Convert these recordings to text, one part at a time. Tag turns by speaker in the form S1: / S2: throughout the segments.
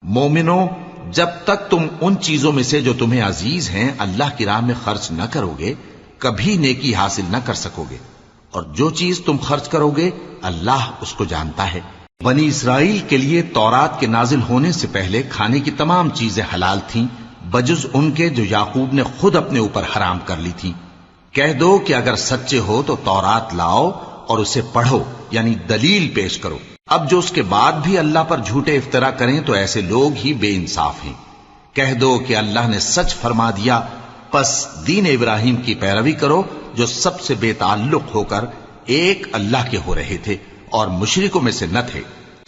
S1: مومنو، جب تک تم ان چیزوں میں سے جو تمہیں عزیز ہیں اللہ کی راہ میں خرچ نہ کرو گے کبھی نیکی حاصل نہ کر سکو گے، اور جو چیز تم خرچ کرو گے اللہ اس کو جانتا ہے۔ بنی اسرائیل کے لیے تورات کے نازل ہونے سے پہلے کھانے کی تمام چیزیں حلال تھیں بجز ان کے جو یعقوب نے خود اپنے اوپر حرام کر لی تھی۔ کہہ دو کہ اگر سچے ہو تو تورات لاؤ اور اسے پڑھو، یعنی دلیل پیش کرو۔ اب جو اس کے بعد بھی اللہ پر جھوٹے افطرا کریں تو ایسے لوگ ہی بے انصاف ہیں۔ کہہ دو کہ اللہ نے سچ فرما دیا، پس دین ابراہیم کی پیروی کرو جو سب سے بے تعلق ہو کر ایک اللہ کے ہو رہے تھے اور مشرکوں میں سے نہ تھے۔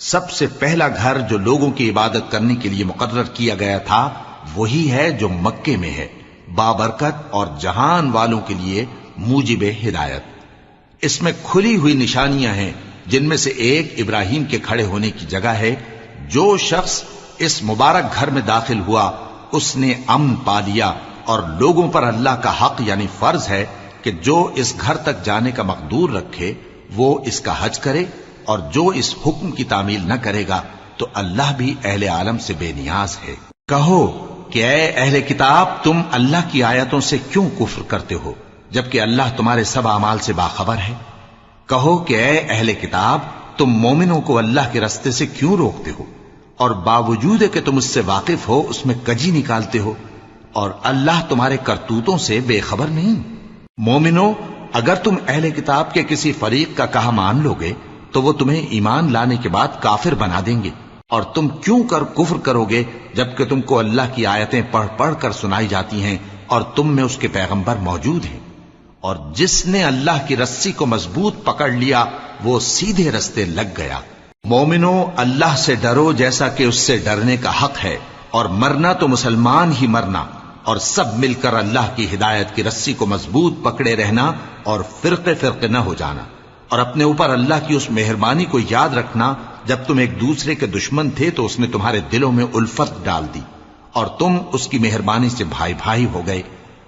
S1: سب سے پہلا گھر جو لوگوں کی عبادت کرنے کے لیے مقرر کیا گیا تھا وہی ہے جو مکے میں ہے، بابرکت اور جہان والوں کے لیے موجب ہدایت۔ اس میں کھلی ہوئی نشانیاں ہیں جن میں سے ایک ابراہیم کے کھڑے ہونے کی جگہ ہے۔ جو شخص اس مبارک گھر میں داخل ہوا اس نے امن پا لیا، اور لوگوں پر اللہ کا حق یعنی فرض ہے کہ جو اس گھر تک جانے کا مقدور رکھے وہ اس کا حج کرے، اور جو اس حکم کی تعمیل نہ کرے گا تو اللہ بھی اہل عالم سے بے نیاز ہے۔ کہو کہ اے اہل کتاب، تم اللہ کی آیتوں سے کیوں کفر کرتے ہو جبکہ اللہ تمہارے سب اعمال سے باخبر ہے؟ کہو کہ اے اہل کتاب، تم مومنوں کو اللہ کے رستے سے کیوں روکتے ہو، اور باوجود کہ تم اس سے واقف ہو اس میں کجی نکالتے ہو، اور اللہ تمہارے کرتوتوں سے بے خبر نہیں؟ مومنو، اگر تم اہل کتاب کے کسی فریق کا کہا مان لو گے تو وہ تمہیں ایمان لانے کے بعد کافر بنا دیں گے، اور تم کیوں کر کفر کرو گے جبکہ تم کو اللہ کی آیتیں پڑھ پڑھ کر سنائی جاتی ہیں اور تم میں اس کے پیغمبر موجود ہیں۔ اور جس نے اللہ کی رسی کو مضبوط پکڑ لیا وہ سیدھے رستے لگ گیا۔ مومنو، اللہ سے ڈرو جیسا کہ اس سے ڈرنے کا حق ہے، اور مرنا تو مسلمان ہی مرنا، اور سب مل کر اللہ کی ہدایت کی رسی کو مضبوط پکڑے رہنا اور فرقے فرقے نہ ہو جانا، اور اپنے اوپر اللہ کی اس مہربانی کو یاد رکھنا جب تم ایک دوسرے کے دشمن تھے تو اس نے تمہارے دلوں میں الفت ڈال دی، اور تم اس کی مہربانی سے بھائی بھائی ہو گئے،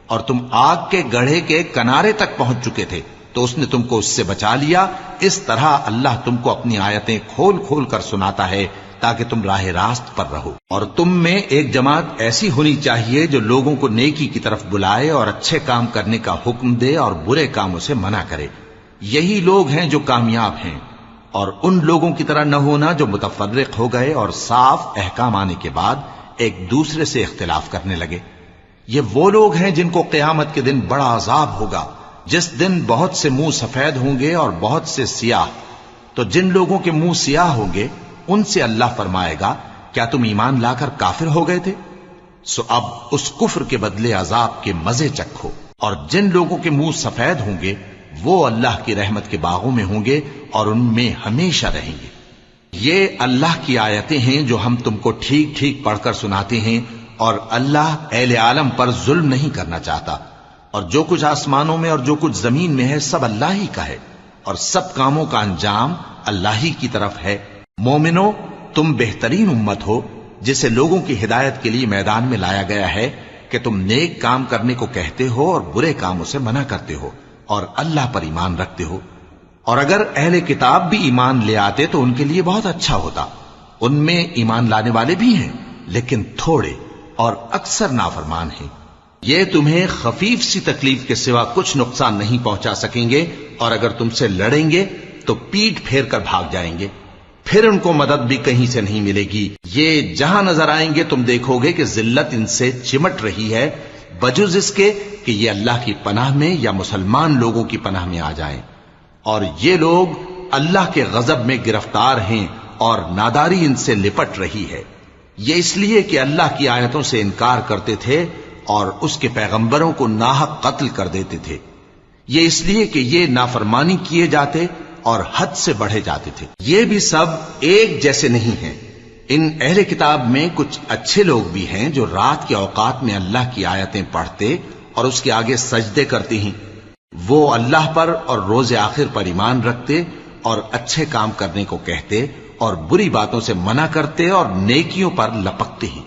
S1: اور تم آگ کے گڑھے کے کنارے تک پہنچ چکے تھے تو اس نے تم کو اس سے بچا لیا۔ اس طرح اللہ تم کو اپنی آیتیں کھول کھول کر سناتا ہے تاکہ تم راہ راست پر رہو۔ اور تم میں ایک جماعت ایسی ہونی چاہیے جو لوگوں کو نیکی کی طرف بلائے اور اچھے کام کرنے کا حکم دے اور برے کاموں سے منع کرے۔ یہی لوگ ہیں جو کامیاب ہیں، اور ان لوگوں کی طرح نہ ہونا جو متفرق ہو گئے اور صاف احکام آنے کے بعد ایک دوسرے سے اختلاف کرنے لگے۔ یہ وہ لوگ ہیں جن کو قیامت کے دن بڑا عذاب ہوگا، جس دن بہت سے منہ سفید ہوں گے اور بہت سے سیاہ۔ تو جن لوگوں کے منہ سیاہ ہوں گے ان سے اللہ فرمائے گا، کیا تم ایمان لا کر کافر ہو گئے تھے؟ سو اب اس کفر کے بدلے عذاب کے مزے چکھو۔ اور جن لوگوں کے منہ سفید ہوں گے وہ اللہ کی رحمت کے باغوں میں ہوں گے اور ان میں ہمیشہ رہیں گے۔ یہ اللہ کی آیتیں ہیں جو ہم تم کو ٹھیک ٹھیک پڑھ کر سناتے ہیں، اور اللہ اہل عالم پر ظلم نہیں کرنا چاہتا، اور جو کچھ آسمانوں میں اور جو کچھ زمین میں ہے سب اللہ ہی کا ہے، اور سب کاموں کا انجام اللہ ہی کی طرف ہے۔ مومنو، تم بہترین امت ہو جسے لوگوں کی ہدایت کے لیے میدان میں لایا گیا ہے کہ تم نیک کام کرنے کو کہتے ہو اور برے کاموں سے منع کرتے ہو اور اللہ پر ایمان رکھتے ہو۔ اور اگر اہل کتاب بھی ایمان لے آتے تو ان کے لیے بہت اچھا ہوتا، ان میں ایمان لانے والے بھی ہیں لیکن تھوڑے اور اکثر نافرمان ہیں۔ یہ تمہیں خفیف سی تکلیف کے سوا کچھ نقصان نہیں پہنچا سکیں گے، اور اگر تم سے لڑیں گے تو پیٹ پھیر کر بھاگ جائیں گے، پھر ان کو مدد بھی کہیں سے نہیں ملے گی۔ یہ جہاں نظر آئیں گے تم دیکھو گے کہ ذلت ان سے چمٹ رہی ہے، بجز اس کے کہ یہ اللہ کی پناہ میں یا مسلمان لوگوں کی پناہ میں آ جائیں۔ اور یہ لوگ اللہ کے غضب میں گرفتار ہیں اور ناداری ان سے لپٹ رہی ہے۔ یہ اس لیے کہ اللہ کی آیتوں سے انکار کرتے تھے اور اس کے پیغمبروں کو ناحق قتل کر دیتے تھے۔ یہ اس لیے کہ یہ نافرمانی کیے جاتے اور حد سے بڑھے جاتے تھے۔ یہ بھی سب ایک جیسے نہیں ہیں۔ ان اہل کتاب میں کچھ اچھے لوگ بھی ہیں جو رات کے اوقات میں اللہ کی آیتیں پڑھتے اور اس کے آگے سجدے کرتے ہیں۔ وہ اللہ پر اور روز آخر پر ایمان رکھتے اور اچھے کام کرنے کو کہتے اور بری باتوں سے منع کرتے اور نیکیوں پر لپکتے ہیں،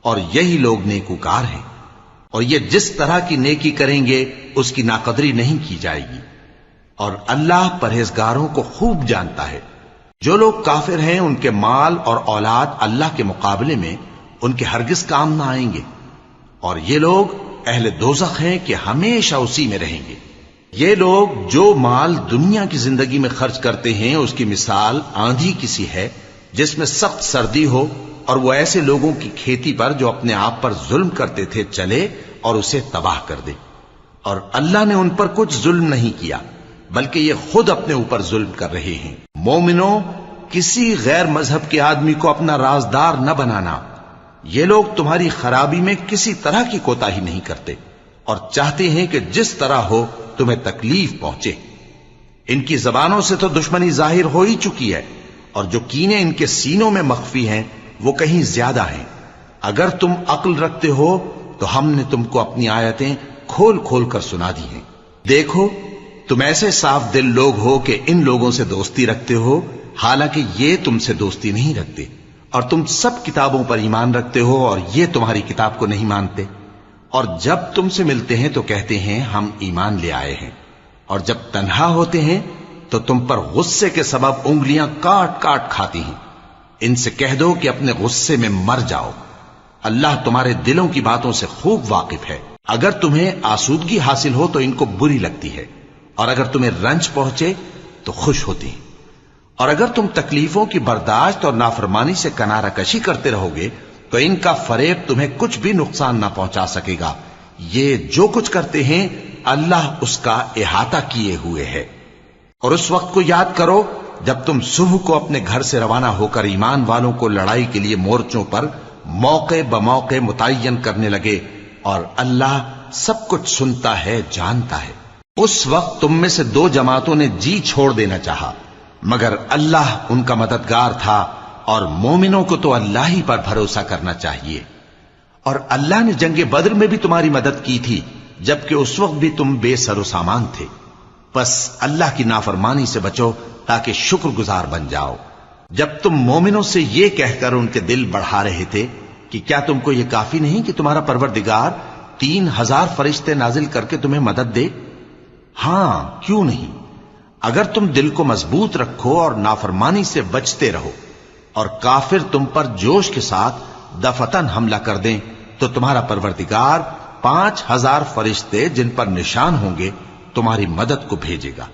S1: اور یہی لوگ نیکوکار ہیں۔ اور یہ جس طرح کی نیکی کریں گے اس کی ناقدری نہیں کی جائے گی، اور اللہ پرہیزگاروں کو خوب جانتا ہے۔ جو لوگ کافر ہیں ان کے مال اور اولاد اللہ کے مقابلے میں ان کے ہرگز کام نہ آئیں گے، اور یہ لوگ اہل دوزخ ہیں کہ ہمیشہ اسی میں رہیں گے۔ یہ لوگ جو مال دنیا کی زندگی میں خرچ کرتے ہیں اس کی مثال آندھی کسی ہے جس میں سخت سردی ہو اور وہ ایسے لوگوں کی کھیتی پر جو اپنے آپ پر ظلم کرتے تھے چلے اور اسے تباہ کر دے۔ اور اللہ نے ان پر کچھ ظلم نہیں کیا بلکہ یہ خود اپنے اوپر ظلم کر رہے ہیں۔ مومنوں، کسی غیر مذہب کے آدمی کو اپنا رازدار نہ بنانا۔ یہ لوگ تمہاری خرابی میں کسی طرح کی کوتاہی نہیں کرتے اور چاہتے ہیں کہ جس طرح ہو تمہیں تکلیف پہنچے۔ ان کی زبانوں سے تو دشمنی ظاہر ہو ہی چکی ہے، اور جو کینے ان کے سینوں میں مخفی ہیں وہ کہیں زیادہ ہیں۔ اگر تم عقل رکھتے ہو تو ہم نے تم کو اپنی آیتیں کھول کھول کر سنا دی ہیں۔ دیکھو، تم ایسے صاف دل لوگ ہو کہ ان لوگوں سے دوستی رکھتے ہو، حالانکہ یہ تم سے دوستی نہیں رکھتے، اور تم سب کتابوں پر ایمان رکھتے ہو اور یہ تمہاری کتاب کو نہیں مانتے، اور جب تم سے ملتے ہیں تو کہتے ہیں ہم ایمان لے آئے ہیں، اور جب تنہا ہوتے ہیں تو تم پر غصے کے سبب انگلیاں کاٹ کاٹ کھاتی ہیں۔ ان سے کہہ دو کہ اپنے غصے میں مر جاؤ، اللہ تمہارے دلوں کی باتوں سے خوب واقف ہے۔ اگر تمہیں آسودگی حاصل ہو تو ان کو بری لگتی ہے، اور اگر تمہیں رنج پہنچے تو خوش ہوتی ہیں، اور اگر تم تکلیفوں کی برداشت اور نافرمانی سے کنارہ کشی کرتے رہو گے تو ان کا فریب تمہیں کچھ بھی نقصان نہ پہنچا سکے گا۔ یہ جو کچھ کرتے ہیں اللہ اس کا احاطہ کیے ہوئے ہے۔ اور اس وقت کو یاد کرو جب تم صبح کو اپنے گھر سے روانہ ہو کر ایمان والوں کو لڑائی کے لیے مورچوں پر موقع بموقع متعین کرنے لگے، اور اللہ سب کچھ سنتا ہے، جانتا ہے۔ اس وقت تم میں سے دو جماعتوں نے جی چھوڑ دینا چاہا، مگر اللہ ان کا مددگار تھا، اور مومنوں کو تو اللہ ہی پر بھروسہ کرنا چاہیے۔ اور اللہ نے جنگ بدر میں بھی تمہاری مدد کی تھی جبکہ اس وقت بھی تم بے سر و سامان تھے، بس اللہ کی نافرمانی سے بچو تاکہ شکر گزار بن جاؤ۔ جب تم مومنوں سے یہ کہہ کر ان کے دل بڑھا رہے تھے کہ کیا تم کو یہ کافی نہیں کہ تمہارا پروردگار 3000 فرشتے نازل کر کے تمہیں مدد دے؟ ہاں، کیوں نہیں؟ اگر تم دل کو مضبوط رکھو اور نافرمانی سے بچتے رہو اور کافر تم پر جوش کے ساتھ دفتن حملہ کر دیں تو تمہارا پروردگار 5000 فرشتے جن پر نشان ہوں گے تمہاری مدد کو بھیجے گا،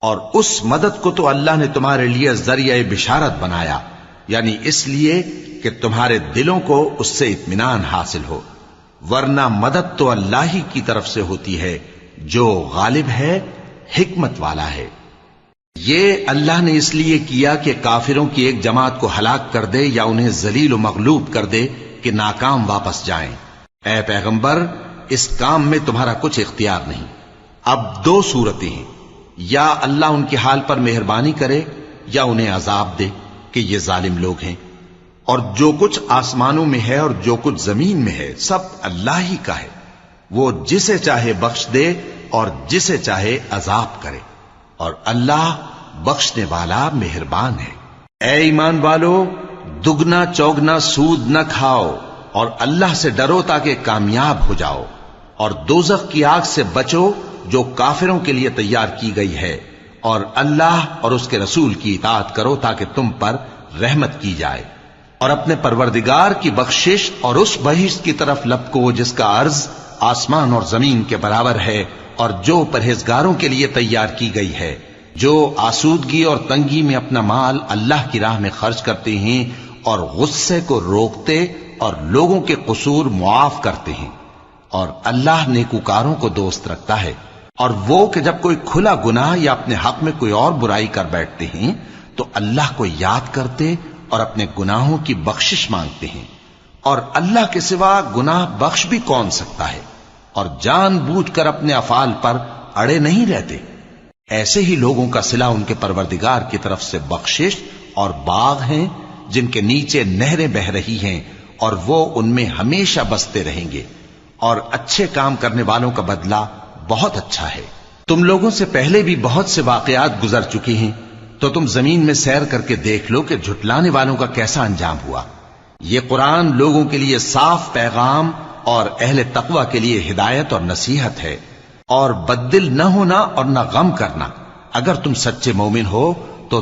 S1: اور اس مدد کو تو اللہ نے تمہارے لیے ذریعہ بشارت بنایا، یعنی اس لیے کہ تمہارے دلوں کو اس سے اطمینان حاصل ہو، ورنہ مدد تو اللہ ہی کی طرف سے ہوتی ہے جو غالب ہے، حکمت والا ہے۔ یہ اللہ نے اس لیے کیا کہ کافروں کی ایک جماعت کو ہلاک کر دے یا انہیں ذلیل و مغلوب کر دے کہ ناکام واپس جائیں۔ اے پیغمبر، اس کام میں تمہارا کچھ اختیار نہیں۔ اب دو صورتیں ہیں، یا اللہ ان کے حال پر مہربانی کرے یا انہیں عذاب دے کہ یہ ظالم لوگ ہیں، اور جو کچھ آسمانوں میں ہے اور جو کچھ زمین میں ہے سب اللہ ہی کا ہے، وہ جسے چاہے بخش دے اور جسے چاہے عذاب کرے، اور اللہ بخشنے والا مہربان ہے۔ اے ایمان والو، دگنا چوگنا سود نہ کھاؤ اور اللہ سے ڈرو تاکہ کامیاب ہو جاؤ، اور دوزخ کی آگ سے بچو جو کافروں کے لیے تیار کی گئی ہے، اور اللہ اور اس کے رسول کی اطاعت کرو تاکہ تم پر رحمت کی جائے، اور اپنے پروردگار کی بخشش اور اس بہشت کی طرف لپکو جس کا عرض آسمان اور زمین کے برابر ہے، اور جو پرہیزگاروں کے لیے تیار کی گئی ہے، جو آسودگی اور تنگی میں اپنا مال اللہ کی راہ میں خرچ کرتے ہیں اور غصے کو روکتے اور لوگوں کے قصور معاف کرتے ہیں، اور اللہ نیکوکاروں کو دوست رکھتا ہے۔ اور وہ کہ جب کوئی کھلا گناہ یا اپنے حق میں کوئی اور برائی کر بیٹھتے ہیں تو اللہ کو یاد کرتے اور اپنے گناہوں کی بخشش مانگتے ہیں، اور اللہ کے سوا گناہ بخش بھی کون سکتا ہے، اور جان بوجھ کر اپنے افعال پر اڑے نہیں رہتے۔ ایسے ہی لوگوں کا صلہ ان کے پروردگار کی طرف سے بخشش اور باغ ہیں جن کے نیچے نہریں بہ رہی ہیں، اور وہ ان میں ہمیشہ بستے رہیں گے، اور اچھے کام کرنے والوں کا بدلہ بہت اچھا ہے۔ تم لوگوں سے پہلے بھی بہت سے واقعات گزر چکے ہیں، تو تم زمین میں سیر کر کے دیکھ لو کہ جھٹلانے والوں کا کیسا انجام ہوا۔ یہ قرآن لوگوں کے لیے صاف پیغام اور اہل تقوی کے لیے ہدایت اور نصیحت ہے، اور بددل نہ ہونا اور نہ غم کرنا۔ اگر تم سچے مومن ہو تو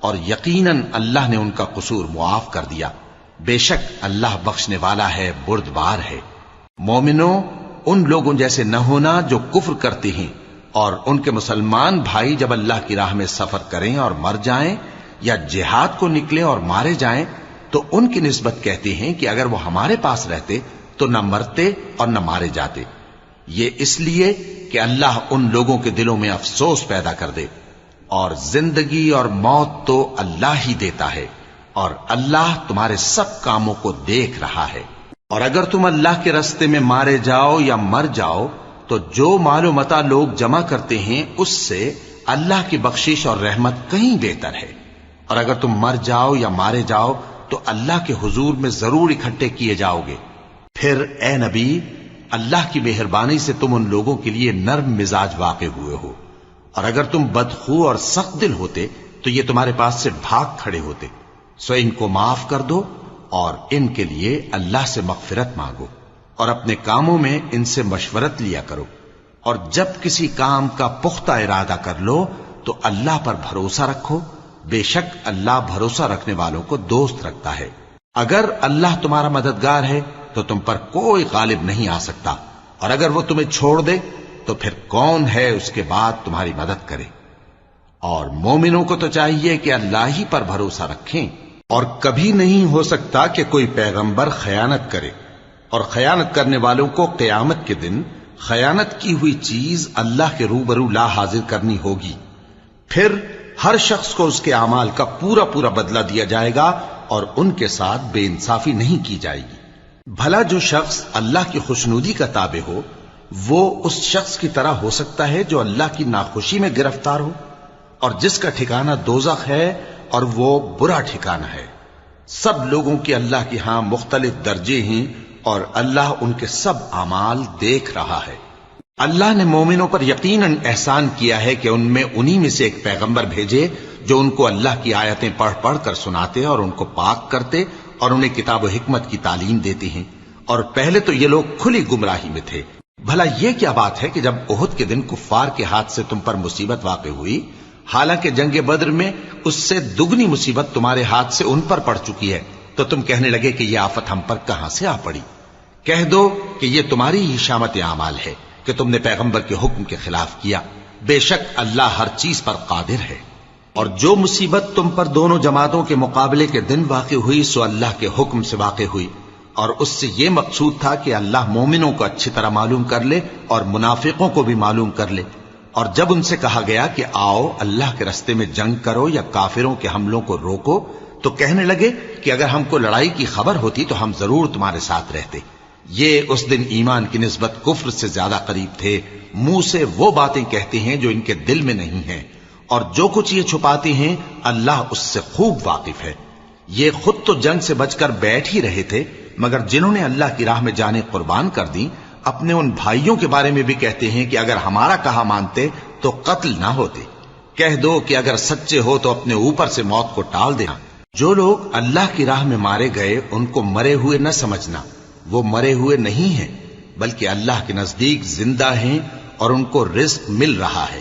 S1: اور یقیناً اللہ نے ان کا قصور معاف کر دیا. بے شک اللہ بخشنے والا ہے بردبار ہے. مومنوں، ان لوگوں جیسے نہ ہونا جو کفر کرتے ہیں اور ان کے مسلمان بھائی جب اللہ کی راہ میں سفر کریں اور مر جائیں یا جہاد کو نکلیں اور مارے جائیں تو ان کی نسبت کہتے ہیں کہ اگر وہ ہمارے پاس رہتے تو نہ مرتے اور نہ مارے جاتے. یہ اس لیے کہ اللہ ان لوگوں کے دلوں میں افسوس پیدا کر دے. اور زندگی اور موت تو اللہ ہی دیتا ہے اور اللہ تمہارے سب کاموں کو دیکھ رہا ہے. اور اگر تم اللہ کے راستے میں مارے جاؤ یا مر جاؤ تو جو مال و متاع لوگ جمع کرتے ہیں اس سے اللہ کی بخشش اور رحمت کہیں بہتر ہے. اور اگر تم مر جاؤ یا مارے جاؤ تو اللہ کے حضور میں ضرور اکٹھے کیے جاؤ گے. پھر اے نبی، اللہ کی مہربانی سے تم ان لوگوں کے لیے نرم مزاج واقع ہوئے ہو، اور اگر تم بدخو اور سخت دل ہوتے تو یہ تمہارے پاس سے بھاگ کھڑے ہوتے. سو ان کو معاف کر دو اور ان کے لیے اللہ سے مغفرت مانگو اور اپنے کاموں میں ان سے مشورت لیا کرو. اور جب کسی کام کا پختہ ارادہ کر لو تو اللہ پر بھروسہ رکھو، بے شک اللہ بھروسہ رکھنے والوں کو دوست رکھتا ہے. اگر اللہ تمہارا مددگار ہے تو تم پر کوئی غالب نہیں آ سکتا، اور اگر وہ تمہیں چھوڑ دے تو پھر کون ہے اس کے بعد تمہاری مدد کرے. اور مومنوں کو تو چاہیے کہ اللہ ہی پر بھروسہ رکھیں. اور کبھی نہیں ہو سکتا کہ کوئی پیغمبر خیانت کرے، اور خیانت کرنے والوں کو قیامت کے دن خیانت کی ہوئی چیز اللہ کے روبرو لا حاضر کرنی ہوگی. پھر ہر شخص کو اس کے اعمال کا پورا پورا بدلہ دیا جائے گا اور ان کے ساتھ بے انصافی نہیں کی جائے گی. بھلا جو شخص اللہ کی خوشنودی کا تابع ہو وہ اس شخص کی طرح ہو سکتا ہے جو اللہ کی ناخوشی میں گرفتار ہو، اور جس کا ٹھکانہ دوزخ ہے اور وہ برا ٹھکانہ ہے. سب لوگوں کے اللہ کی ہاں مختلف درجے ہیں اور اللہ ان کے سب اعمال دیکھ رہا ہے. اللہ نے مومنوں پر یقیناً احسان کیا ہے کہ ان میں انہی میں سے ایک پیغمبر بھیجے جو ان کو اللہ کی آیتیں پڑھ پڑھ کر سناتے اور ان کو پاک کرتے اور انہیں کتاب و حکمت کی تعلیم دیتے ہیں. اور پہلے تو یہ لوگ کھلی گمراہی میں تھے. بھلا یہ کیا بات ہے کہ جب احد کے دن کفار کے ہاتھ سے تم پر مصیبت واقع ہوئی، حالانکہ جنگ بدر میں اس سے دگنی مصیبت تمہارے ہاتھ سے ان پر پڑ چکی ہے، تو تم کہنے لگے کہ یہ آفت ہم پر کہاں سے آ پڑی؟ کہہ دو کہ یہ تمہاری ہی شامت اعمال ہے کہ تم نے پیغمبر کے حکم کے خلاف کیا. بے شک اللہ ہر چیز پر قادر ہے. اور جو مصیبت تم پر دونوں جماعتوں کے مقابلے کے دن واقع ہوئی سو اللہ کے حکم سے واقع ہوئی، اور اس سے یہ مقصود تھا کہ اللہ مومنوں کو اچھی طرح معلوم کر لے اور منافقوں کو بھی معلوم کر لے. اور جب ان سے کہا گیا کہ آؤ اللہ کے راستے میں جنگ کرو یا کافروں کے حملوں کو روکو، تو کہنے لگے کہ اگر ہم کو لڑائی کی خبر ہوتی تو ہم ضرور تمہارے ساتھ رہتے. یہ اس دن ایمان کی نسبت کفر سے زیادہ قریب تھے. منہ سے وہ باتیں کہتے ہیں جو ان کے دل میں نہیں ہیں، اور جو کچھ یہ چھپاتے ہیں اللہ اس سے خوب واقف ہے. یہ خود تو جنگ سے بچ کر بیٹھ ہی رہے تھے، مگر جنہوں نے اللہ کی راہ میں جانیں قربان کر دی اپنے ان بھائیوں کے بارے میں بھی کہتے ہیں کہ اگر ہمارا کہا مانتے تو قتل نہ ہوتے. کہہ دو کہ اگر سچے ہو تو اپنے اوپر سے موت کو ٹال دینا. جو لوگ اللہ کی راہ میں مارے گئے ان کو مرے ہوئے نہ سمجھنا، وہ مرے ہوئے نہیں ہیں بلکہ اللہ کے نزدیک زندہ ہیں اور ان کو رزق مل رہا ہے.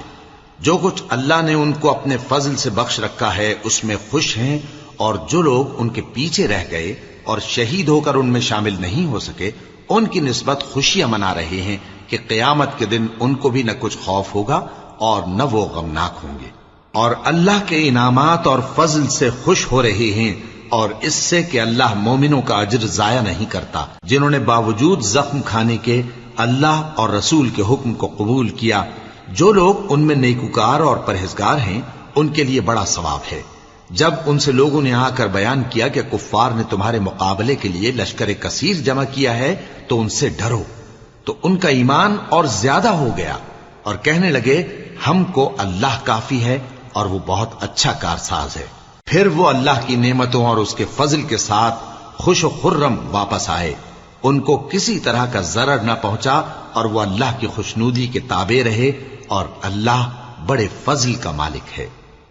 S1: جو کچھ اللہ نے ان کو اپنے فضل سے بخش رکھا ہے اس میں خوش ہیں، اور جو لوگ ان کے پیچھے رہ گئے اور شہید ہو کر ان میں شامل نہیں ہو سکے ان کی نسبت خوشیاں منا رہے ہیں کہ قیامت کے دن ان کو بھی نہ کچھ خوف ہوگا اور نہ وہ غمناک ہوں گے. اور اللہ کے انعامات اور فضل سے خوش ہو رہے ہیں، اور اس سے کہ اللہ مومنوں کا اجر ضائع نہیں کرتا جنہوں نے باوجود زخم کھانے کے اللہ اور رسول کے حکم کو قبول کیا. جو لوگ ان میں نیکوکار اور پرہیزگار ہیں ان کے لیے بڑا ثواب ہے. جب ان سے لوگوں نے آ کر بیان کیا کہ کفار نے تمہارے مقابلے کے لیے لشکر کثیر جمع کیا ہے تو ان سے ڈرو، تو ان کا ایمان اور زیادہ ہو گیا اور کہنے لگے ہم کو اللہ کافی ہے اور وہ بہت اچھا کارساز ہے. پھر وہ اللہ کی نعمتوں اور اس کے فضل کے ساتھ خوش و خرم واپس آئے. ان کو کسی طرح کا ضرر نہ پہنچا اور وہ اللہ کی خوشنودی کے تابع رہے، اور اللہ بڑے فضل کا مالک ہے.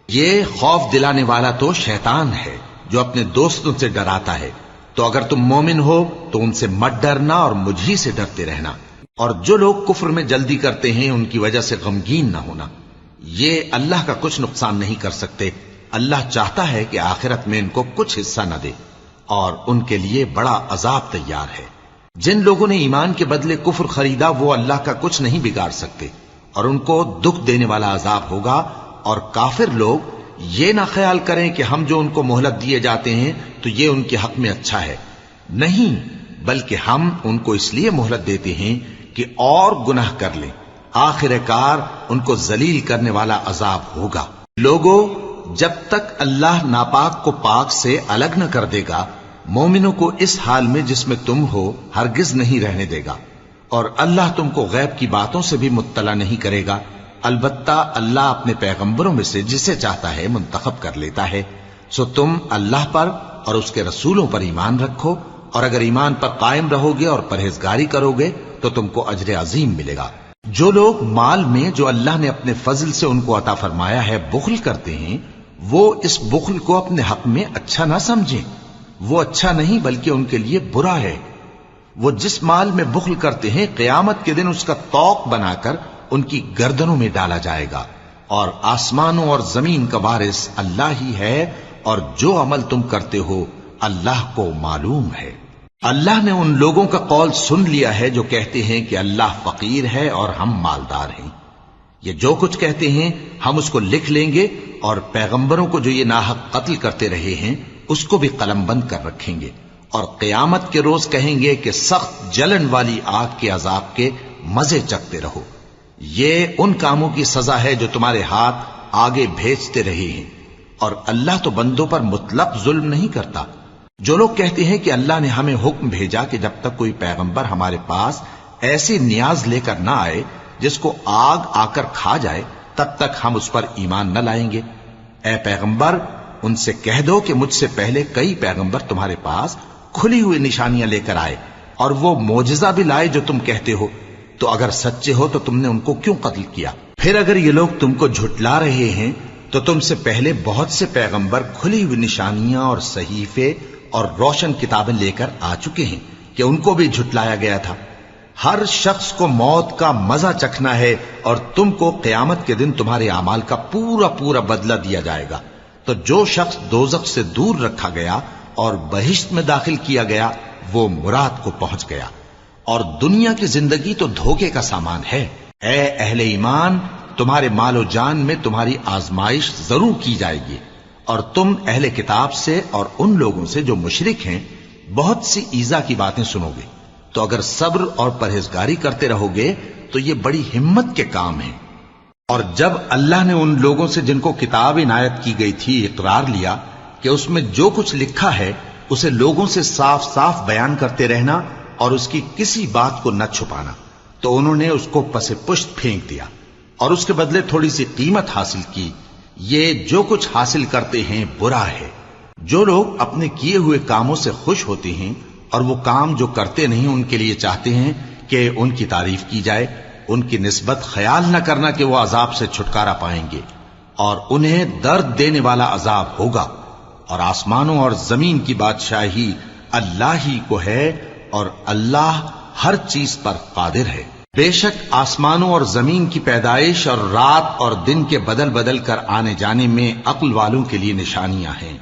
S1: یہ خوف دلانے والا تو شیطان ہے جو اپنے دوستوں سے ڈراتا ہے. تو اگر تم مومن ہو تو ان سے مت ڈرنا اور مجھ ہی سے ڈرتے رہنا. اور جو لوگ کفر میں جلدی کرتے ہیں ان کی وجہ سے غمگین نہ ہونا. یہ اللہ کا کچھ نقصان نہیں کر سکتے. اللہ چاہتا ہے کہ آخرت میں ان کو کچھ حصہ نہ دے اور ان کے لیے بڑا عذاب تیار ہے. جن لوگوں نے ایمان کے بدلے کفر خریدا وہ اللہ کا کچھ نہیں بگاڑ سکتے اور ان کو دکھ دینے والا عذاب ہوگا. اور کافر لوگ یہ نہ خیال کریں کہ ہم جو ان کو مہلت دیے جاتے ہیں تو یہ ان کے حق میں اچھا ہے. نہیں، بلکہ ہم ان کو اس لیے مہلت دیتے ہیں کہ اور گناہ کر لیں. آخر کار ان کو ذلیل کرنے والا عذاب ہوگا. لوگوں، جب تک اللہ ناپاک کو پاک سے الگ نہ کر دے گا مومنوں کو اس حال میں جس میں تم ہو ہرگز نہیں رہنے دے گا. اور اللہ تم کو غیب کی باتوں سے بھی مطلع نہیں کرے گا. البتہ اللہ اپنے پیغمبروں میں سے جسے چاہتا ہے منتخب کر لیتا ہے. سو تم اللہ پر اور اس کے رسولوں پر ایمان رکھو، اور اگر ایمان پر قائم رہو گے اور پرہیزگاری کرو گے تو تم کو اجر عظیم ملے گا. جو لوگ مال میں جو اللہ نے اپنے فضل سے ان کو عطا فرمایا ہے بخل کرتے ہیں، وہ اس بخل کو اپنے حق میں اچھا نہ سمجھیں. وہ اچھا نہیں بلکہ ان کے لیے برا ہے. وہ جس مال میں بخل کرتے ہیں قیامت کے دن اس کا طوق بنا کر ان کی گردنوں میں ڈالا جائے گا. اور آسمانوں اور زمین کا وارث اللہ ہی ہے، اور جو عمل تم کرتے ہو اللہ کو معلوم ہے. اللہ نے ان لوگوں کا قول سن لیا ہے جو کہتے ہیں کہ اللہ فقیر ہے اور ہم مالدار ہیں. یہ جو کچھ کہتے ہیں ہم اس کو لکھ لیں گے، اور پیغمبروں کو جو یہ ناحق قتل کرتے رہے ہیں اس کو بھی قلم بند کر رکھیں گے. اور قیامت کے روز کہیں گے کہ سخت جلن والی آگ کے عذاب کے مزے چکھتے رہو. یہ ان کاموں کی سزا ہے جو تمہارے ہاتھ آگے بھیجتے رہے ہیں، اور اللہ تو بندوں پر مطلق ظلم نہیں کرتا. جو لوگ کہتے ہیں کہ اللہ نے ہمیں حکم بھیجا کہ جب تک کوئی پیغمبر ہمارے پاس ایسی نیاز لے کر نہ آئے جس کو آگ آ کر کھا جائے تب تک ہم اس پر ایمان نہ لائیں گے. اے پیغمبر، ان سے کہہ دو کہ مجھ سے پہلے کئی پیغمبر تمہارے پاس کھلی ہوئی نشانیاں لے کر آئے اور وہ معجزہ بھی لائے جو تم کہتے ہو. تو اگر سچے ہو تو تم نے ان کو کیوں قتل کیا؟ پھر اگر یہ لوگ تم کو جھٹلا رہے ہیں تو تم سے پہلے بہت سے پیغمبر کھلی ہوئی نشانیاں اور صحیفے اور روشن کتابیں لے کر آ چکے ہیں کہ ان کو بھی جھٹلایا گیا تھا. ہر شخص کو موت کا مزہ چکھنا ہے، اور تم کو قیامت کے دن تمہارے اعمال کا پورا پورا بدلہ دیا جائے گا. تو جو شخص دوزخ سے دور رکھا گیا اور بہشت میں داخل کیا گیا وہ مراد کو پہنچ گیا. اور دنیا کی زندگی تو دھوکے کا سامان ہے. اے اہل ایمان، تمہارے مال و جان میں تمہاری آزمائش ضرور کی جائے گی، اور تم اہل کتاب سے اور ان لوگوں سے جو مشرک ہیں بہت سی ایذا کی باتیں سنو گے. تو اگر صبر اور پرہیزگاری کرتے رہو گے تو یہ بڑی ہمت کے کام ہیں. اور جب اللہ نے ان لوگوں سے جن کو کتاب عنایت کی گئی تھی اقرار لیا کہ اس میں جو کچھ لکھا ہے اسے لوگوں سے صاف صاف بیان کرتے رہنا اور اس کی کسی بات کو نہ چھپانا، تو انہوں نے اس کو پس پشت پھینک دیا اور اس کے بدلے تھوڑی سی قیمت حاصل کی. یہ جو کچھ حاصل کرتے ہیں برا ہے. جو لوگ اپنے کیے ہوئے کاموں سے خوش ہوتے ہیں اور وہ کام جو کرتے نہیں ان کے لیے چاہتے ہیں کہ ان کی تعریف کی جائے، ان کی نسبت خیال نہ کرنا کہ وہ عذاب سے چھٹکارا پائیں گے، اور انہیں درد دینے والا عذاب ہوگا. اور آسمانوں اور زمین کی بادشاہی اللہ ہی کو ہے، اور اللہ ہر چیز پر قادر ہے. بے شک آسمانوں اور زمین کی پیدائش اور رات اور دن کے بدل بدل کر آنے جانے میں عقل والوں کے لیے نشانیاں ہیں،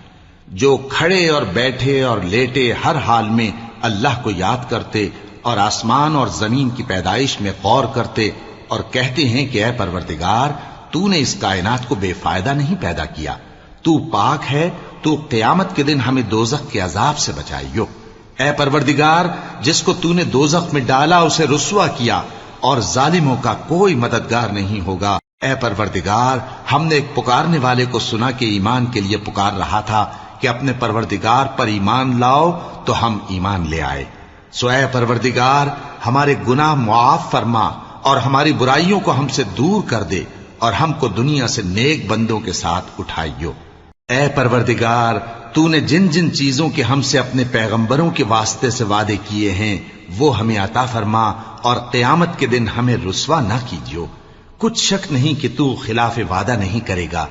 S1: جو کھڑے اور بیٹھے اور لیٹے ہر حال میں اللہ کو یاد کرتے اور آسمان اور زمین کی پیدائش میں غور کرتے اور کہتے ہیں کہ اے پروردگار، تو نے اس کائنات کو بے فائدہ نہیں پیدا کیا، تو پاک ہے، تو قیامت کے دن ہمیں دوزخ کے عذاب سے بچائیو. اے پروردگار، جس کو تو نے دوزخ میں ڈالا اسے رسوا کیا، اور ظالموں کا کوئی مددگار نہیں ہوگا. اے پروردگار، ہم نے ایک پکارنے والے کو سنا کہ ایمان کے لیے پکار رہا تھا کہ اپنے پروردگار پر ایمان لاؤ، تو ہم ایمان لے آئے. سو اے پروردگار، ہمارے گناہ معاف فرما اور ہماری برائیوں کو ہم سے دور کر دے، اور ہم کو دنیا سے نیک بندوں کے ساتھ اٹھائیو. اے پروردگار، تو نے جن جن چیزوں کے ہم سے اپنے پیغمبروں کے واسطے سے وعدے کیے ہیں وہ ہمیں عطا فرما، اور قیامت کے دن ہمیں رسوا نہ کیجیو. کچھ شک نہیں کہ تو خلاف وعدہ نہیں کرے گا.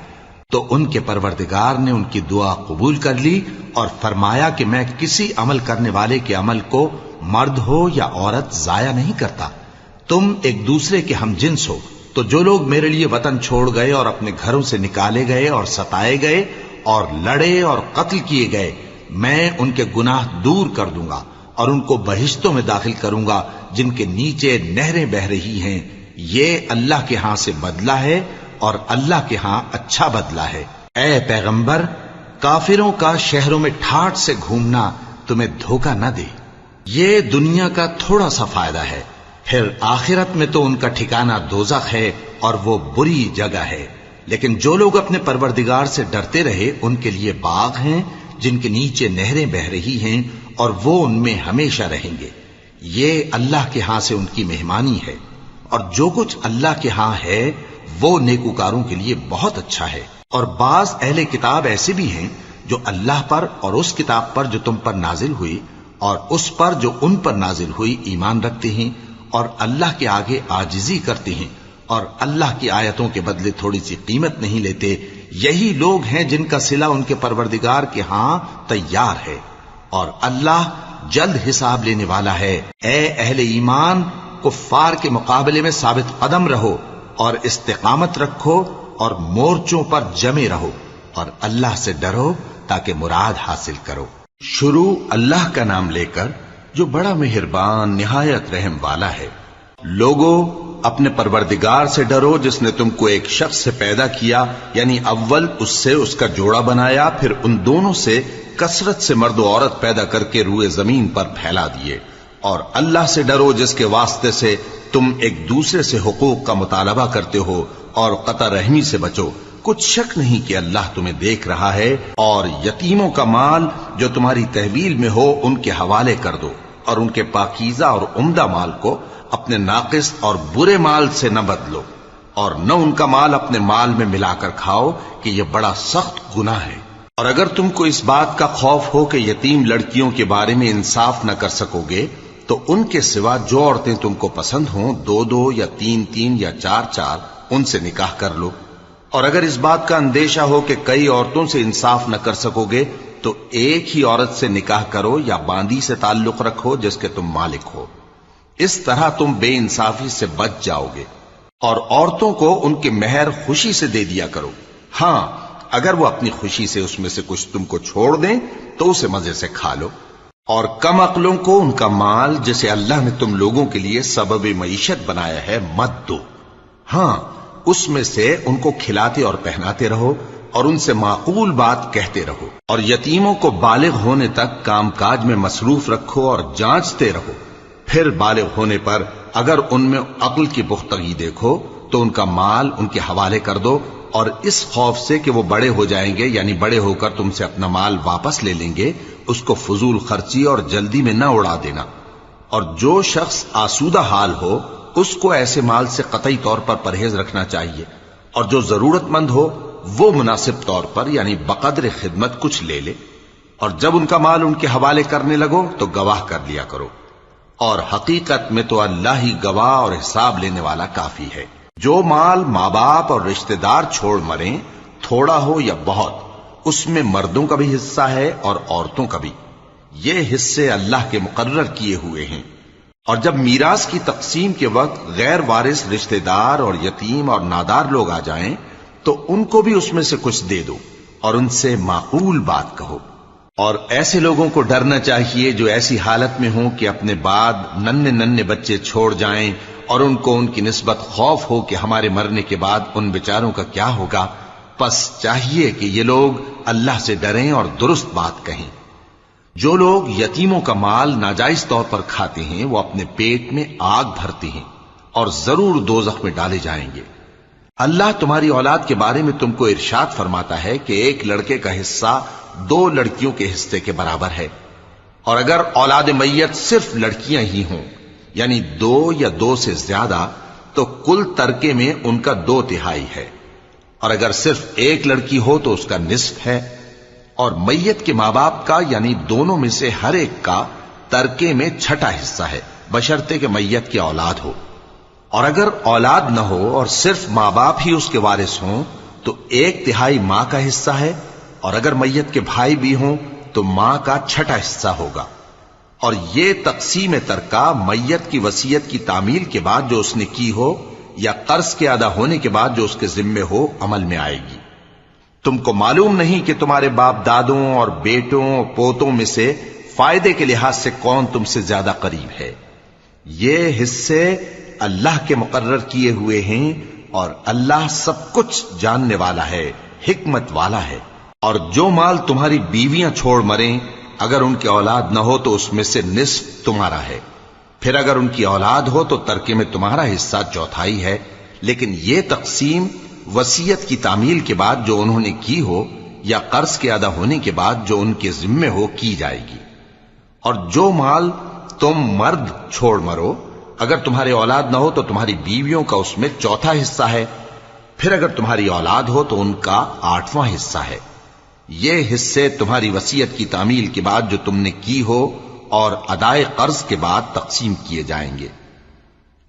S1: تو ان کے پروردگار نے ان کی دعا قبول کر لی اور فرمایا کہ میں کسی عمل کرنے والے کے عمل کو مرد ہو یا عورت ضائع نہیں کرتا. تم ایک دوسرے کے ہم جنس ہو، تو جو لوگ میرے لیے وطن چھوڑ گئے اور اپنے گھروں سے نکالے گئے اور ستائے گئے اور لڑے اور قتل کیے گئے، میں ان کے گناہ دور کر دوں گا اور ان کو بہشتوں میں داخل کروں گا جن کے نیچے نہریں بہ رہی ہیں۔ یہ اللہ کے ہاں سے بدلہ ہے اور اللہ کے ہاں اچھا بدلہ ہے۔ اے پیغمبر، کافروں کا شہروں میں ٹھاٹھ سے گھومنا تمہیں دھوکہ نہ دے۔ یہ دنیا کا تھوڑا سا فائدہ ہے، پھر آخرت میں تو ان کا ٹھکانہ دوزخ ہے اور وہ بری جگہ ہے۔ لیکن جو لوگ اپنے پروردگار سے ڈرتے رہے ان کے لیے باغ ہیں جن کے نیچے نہریں بہ رہی ہیں اور وہ ان میں ہمیشہ رہیں گے۔ یہ اللہ کے ہاں سے ان کی مہمانی ہے، اور جو کچھ اللہ کے ہاں ہے وہ نیکوکاروں کے لیے بہت اچھا ہے۔ اور بعض اہل کتاب ایسے بھی ہیں جو اللہ پر اور اس کتاب پر جو تم پر نازل ہوئی اور اس پر جو ان پر نازل ہوئی ایمان رکھتے ہیں اور اللہ کے آگے عاجزی کرتے ہیں اور اللہ کی آیتوں کے بدلے تھوڑی سی قیمت نہیں لیتے۔ یہی لوگ ہیں جن کا صلہ ان کے پروردگار کے ہاں تیار ہے، اور اللہ جلد حساب لینے والا ہے۔ اے اہل ایمان، کفار کے مقابلے میں ثابت قدم رہو اور استقامت رکھو اور مورچوں پر جمے رہو اور اللہ سے ڈرو تاکہ مراد حاصل کرو۔ شروع اللہ کا نام لے کر جو بڑا مہربان نہایت رحم والا ہے۔ لوگو، اپنے پروردگار سے ڈرو جس نے تم کو ایک شخص سے پیدا کیا، یعنی اول اس سے اس کا جوڑا بنایا، پھر ان دونوں سے کثرت سے مرد و عورت پیدا کر کے روئے زمین پر پھیلا دیے۔ اور اللہ سے ڈرو جس کے واسطے سے تم ایک دوسرے سے حقوق کا مطالبہ کرتے ہو، اور قطع رحمی سے بچو۔ کچھ شک نہیں کہ اللہ تمہیں دیکھ رہا ہے۔ اور یتیموں کا مال جو تمہاری تحویل میں ہو ان کے حوالے کر دو، اور ان کے پاکیزہ اور عمدہ مال کو اپنے ناقص اور برے مال سے نہ بدلو، اور نہ ان کا مال اپنے مال میں ملا کر کھاؤ کہ یہ بڑا سخت گناہ ہے۔ اور اگر تم کو اس بات کا خوف ہو کہ یتیم لڑکیوں کے بارے میں انصاف نہ کر سکو گے تو ان کے سوا جو عورتیں تم کو پسند ہوں، 2 یا 3 یا 4 ان سے نکاح کر لو۔ اور اگر اس بات کا اندیشہ ہو کہ کئی عورتوں سے انصاف نہ کر سکو گے تو ایک ہی عورت سے نکاح کرو یا باندی سے تعلق رکھو جس کے تم مالک ہو۔ اس طرح تم بے انصافی سے بچ جاؤ گے۔ اور عورتوں کو ان کے مہر خوشی سے دے دیا کرو، ہاں اگر وہ اپنی خوشی سے اس میں سے کچھ تم کو چھوڑ دیں تو اسے مزے سے کھا لو۔ اور کم عقلوں کو ان کا مال جسے اللہ نے تم لوگوں کے لیے سبب معیشت بنایا ہے مت دو، ہاں اس میں سے ان کو کھلاتے اور پہناتے رہو اور ان سے معقول بات کہتے رہو۔ اور یتیموں کو بالغ ہونے تک کام کاج میں مصروف رکھو اور جانچتے رہو، پھر بالغ ہونے پر اگر ان میں عقل کی پختگی دیکھو تو ان کا مال ان کے حوالے کر دو، اور اس خوف سے کہ وہ بڑے ہو جائیں گے، یعنی بڑے ہو کر تم سے اپنا مال واپس لے لیں گے، اس کو فضول خرچی اور جلدی میں نہ اڑا دینا۔ اور جو شخص آسودہ حال ہو اس کو ایسے مال سے قطعی طور پر پرہیز رکھنا چاہیے، اور جو ضرورت مند ہو وہ مناسب طور پر یعنی بقدر خدمت کچھ لے لے۔ اور جب ان کا مال ان کے حوالے کرنے لگو تو گواہ کر لیا کرو، اور حقیقت میں تو اللہ ہی گواہ اور حساب لینے والا کافی ہے۔ جو مال ماں باپ اور رشتہ دار چھوڑ مریں، تھوڑا ہو یا بہت، اس میں مردوں کا بھی حصہ ہے اور عورتوں کا بھی، یہ حصے اللہ کے مقرر کیے ہوئے ہیں۔ اور جب میراث کی تقسیم کے وقت غیر وارث رشتہ دار اور یتیم اور نادار لوگ آ جائیں تو ان کو بھی اس میں سے کچھ دے دو اور ان سے معقول بات کہو۔ اور ایسے لوگوں کو ڈرنا چاہیے جو ایسی حالت میں ہوں کہ اپنے بعد ننھے بچے چھوڑ جائیں اور ان کو ان کی نسبت خوف ہو کہ ہمارے مرنے کے بعد ان بیچاروں کا کیا ہوگا۔ پس چاہیے کہ یہ لوگ اللہ سے ڈریں اور درست بات کہیں۔ جو لوگ یتیموں کا مال ناجائز طور پر کھاتے ہیں وہ اپنے پیٹ میں آگ بھرتے ہیں اور ضرور دوزخ میں ڈالے جائیں گے۔ اللہ تمہاری اولاد کے بارے میں تم کو ارشاد فرماتا ہے کہ ایک لڑکے کا حصہ 2 لڑکیوں کے حصے کے برابر ہے، اور اگر اولاد میت صرف لڑکیاں ہی ہوں یعنی 2 یا 2 سے زیادہ تو کل ترکے میں ان کا 2/3 ہے، اور اگر صرف ایک لڑکی ہو تو اس کا نصف ہے، اور میت کے ماں باپ کا یعنی دونوں میں سے ہر ایک کا ترکے میں 6واں حصہ ہے، بشرطے کہ میت کی اولاد ہو۔ اور اگر اولاد نہ ہو اور صرف ماں باپ ہی اس کے وارث ہوں تو 1/3 ماں کا حصہ ہے، اور اگر میت کے بھائی بھی ہوں تو ماں کا 6واں حصہ ہوگا۔ اور یہ تقسیم ترکہ میت کی وصیت کی تعمیل کے بعد جو اس نے کی ہو یا قرض کے ادا ہونے کے بعد جو اس کے ذمے ہو عمل میں آئے گی۔ تم کو معلوم نہیں کہ تمہارے باپ دادوں اور بیٹوں اور پوتوں میں سے فائدے کے لحاظ سے کون تم سے زیادہ قریب ہے؟ یہ حصے اللہ کے مقرر کیے ہوئے ہیں اور اللہ سب کچھ جاننے والا ہے، حکمت والا ہے۔ اور جو مال تمہاری بیویاں چھوڑ مریں، اگر ان کی اولاد نہ ہو تو اس میں سے نصف تمہارا ہے، پھر اگر ان کی اولاد ہو تو ترکے میں تمہارا حصہ چوتھائی ہے، لیکن یہ تقسیم وصیت کی تعمیل کے بعد جو انہوں نے کی ہو یا قرض کے ادا ہونے کے بعد جو ان کے ذمے ہو کی جائے گی۔ اور جو مال تم مرد چھوڑ مرو، اگر تمہاری اولاد نہ ہو تو تمہاری بیویوں کا اس میں چوتھا حصہ ہے، پھر اگر تمہاری اولاد ہو تو ان کا 8واں حصہ ہے۔ یہ حصے تمہاری وصیت کی تعمیل کے بعد جو تم نے کی ہو اور ادائے قرض کے بعد تقسیم کیے جائیں گے۔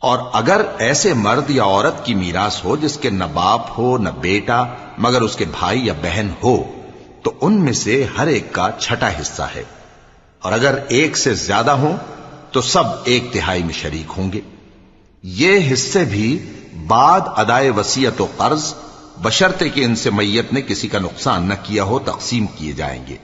S1: اور اگر ایسے مرد یا عورت کی میراث ہو جس کے نہ باپ ہو نہ بیٹا مگر اس کے بھائی یا بہن ہو، تو ان میں سے ہر ایک کا چھٹا حصہ ہے، اور اگر ایک سے زیادہ ہوں تو سب 1/3 میں شریک ہوں گے۔ یہ حصے بھی بعد ادائے وصیت و قرض بشرطے کہ ان سے میت نے کسی کا نقصان نہ کیا ہو تقسیم کیے جائیں گے۔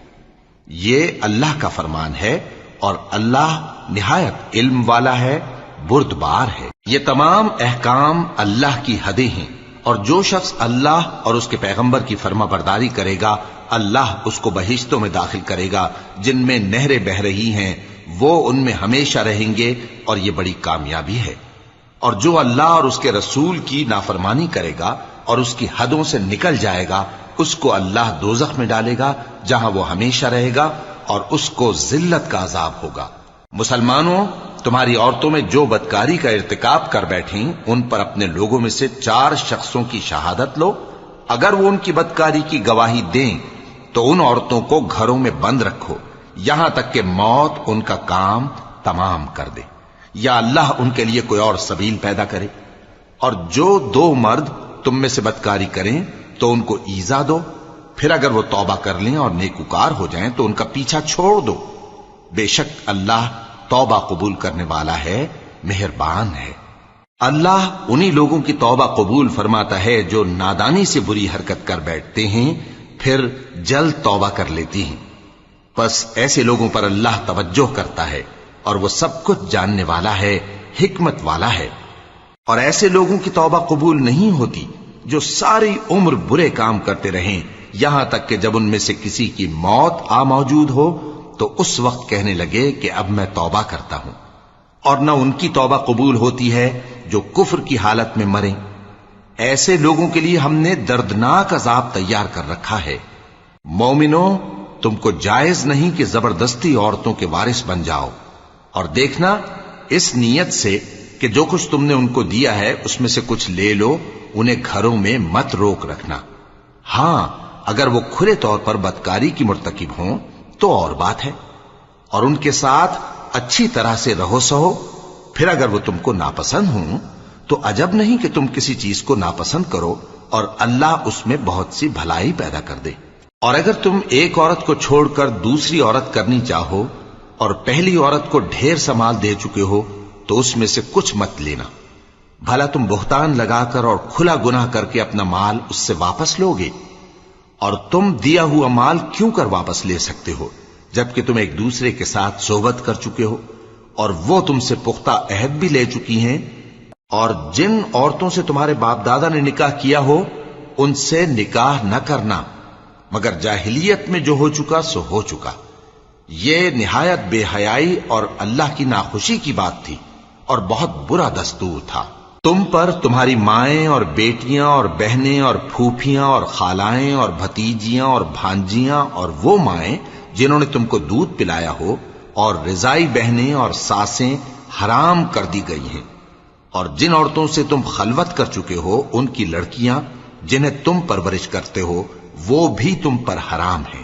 S1: یہ اللہ کا فرمان ہے اور اللہ نہایت علم والا ہے، بردبار ہے۔ یہ تمام احکام اللہ کی حدیں ہیں، اور جو شخص اللہ اور اس کے پیغمبر کی فرما برداری کرے گا اللہ اس کو بہشتوں میں داخل کرے گا جن میں نہریں بہ رہی ہیں، وہ ان میں ہمیشہ رہیں گے، اور یہ بڑی کامیابی ہے۔ اور جو اللہ اور اس کے رسول کی نافرمانی کرے گا اور اس کی حدوں سے نکل جائے گا، اس کو اللہ دوزخ میں ڈالے گا جہاں وہ ہمیشہ رہے گا، اور اس کو ذلت کا عذاب ہوگا۔ مسلمانوں، تمہاری عورتوں میں جو بدکاری کا ارتکاب کر بیٹھیں ان پر اپنے لوگوں میں سے 4 شخصوں کی شہادت لو۔ اگر وہ ان کی بدکاری کی گواہی دیں تو ان عورتوں کو گھروں میں بند رکھو یہاں تک کہ موت ان کا کام تمام کر دے، یا اللہ ان کے لیے کوئی اور سبیل پیدا کرے۔ اور جو 2 مرد تم میں سے بدکاری کریں تو ان کو ایذا دو، پھر اگر وہ توبہ کر لیں اور نیکوکار ہو جائیں تو ان کا پیچھا چھوڑ دو۔ بے شک اللہ توبہ قبول کرنے والا ہے، مہربان ہے۔ اللہ انہی لوگوں کی توبہ قبول فرماتا ہے جو نادانی سے بری حرکت کر بیٹھتے ہیں پھر جلد توبہ کر لیتی ہیں، پس ایسے لوگوں پر اللہ توجہ کرتا ہے اور وہ سب کچھ جاننے والا ہے، حکمت والا ہے۔ اور ایسے لوگوں کی توبہ قبول نہیں ہوتی جو ساری عمر برے کام کرتے رہیں یہاں تک کہ جب ان میں سے کسی کی موت آ موجود ہو تو اس وقت کہنے لگے کہ اب میں توبہ کرتا ہوں۔ اور نہ ان کی توبہ قبول ہوتی ہے جو کفر کی حالت میں مریں۔ ایسے لوگوں کے لیے ہم نے دردناک عذاب تیار کر رکھا ہے۔ مومنوں، تم کو جائز نہیں کہ زبردستی عورتوں کے وارث بن جاؤ، اور دیکھنا اس نیت سے کہ جو کچھ تم نے ان کو دیا ہے اس میں سے کچھ لے لو، انہیں گھروں میں مت روک رکھنا۔ ہاں، اگر وہ کھلے طور پر بدکاری کی مرتکب ہوں تو اور بات ہے، اور ان کے ساتھ اچھی طرح سے رہو سہو۔ پھر اگر وہ تم کو ناپسند ہوں تو عجب نہیں کہ تم کسی چیز کو ناپسند کرو، اور اللہ اس میں بہت سی بھلائی پیدا کر دے۔ اور اگر تم ایک عورت کو چھوڑ کر دوسری عورت کرنی چاہو اور پہلی عورت کو ڈھیر سا مال دے چکے ہو تو اس میں سے کچھ مت لینا، بھلا تم بہتان لگا کر اور کھلا گناہ کر کے اپنا مال اس سے واپس لوگے؟ اور تم دیا ہوا مال کیوں کر واپس لے سکتے ہو جبکہ تم ایک دوسرے کے ساتھ صحبت کر چکے ہو اور وہ تم سے پختہ عہد بھی لے چکی ہیں؟ اور جن عورتوں سے تمہارے باپ دادا نے نکاح کیا ہو ان سے نکاح نہ کرنا مگر جاہلیت میں جو ہو چکا سو ہو چکا۔ یہ نہایت بے حیائی اور اللہ کی ناخوشی کی بات تھی اور بہت برا دستور تھا۔ تم پر تمہاری مائیں اور بیٹیاں اور بہنیں اور پھوپھیاں اور خالائیں اور بھتیجیاں اور بھانجیاں اور وہ مائیں جنہوں نے تم کو دودھ پلایا ہو اور رضائی بہنیں اور ساسیں حرام کر دی گئی ہیں، اور جن عورتوں سے تم خلوت کر چکے ہو ان کی لڑکیاں جنہیں تم پرورش کرتے ہو وہ بھی تم پر حرام ہیں۔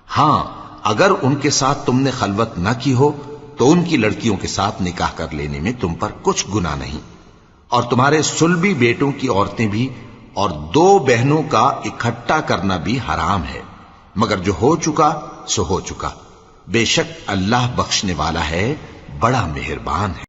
S1: ہاں، اگر ان کے ساتھ تم نے خلوت نہ کی ہو تو ان کی لڑکیوں کے ساتھ نکاح کر لینے میں تم پر کچھ گناہ نہیں۔ اور تمہارے صلبی بیٹوں کی عورتیں بھی اور 2 بہنوں کا اکٹھا کرنا بھی حرام ہے، مگر جو ہو چکا سو ہو چکا۔ بے شک اللہ بخشنے والا ہے، بڑا مہربان ہے۔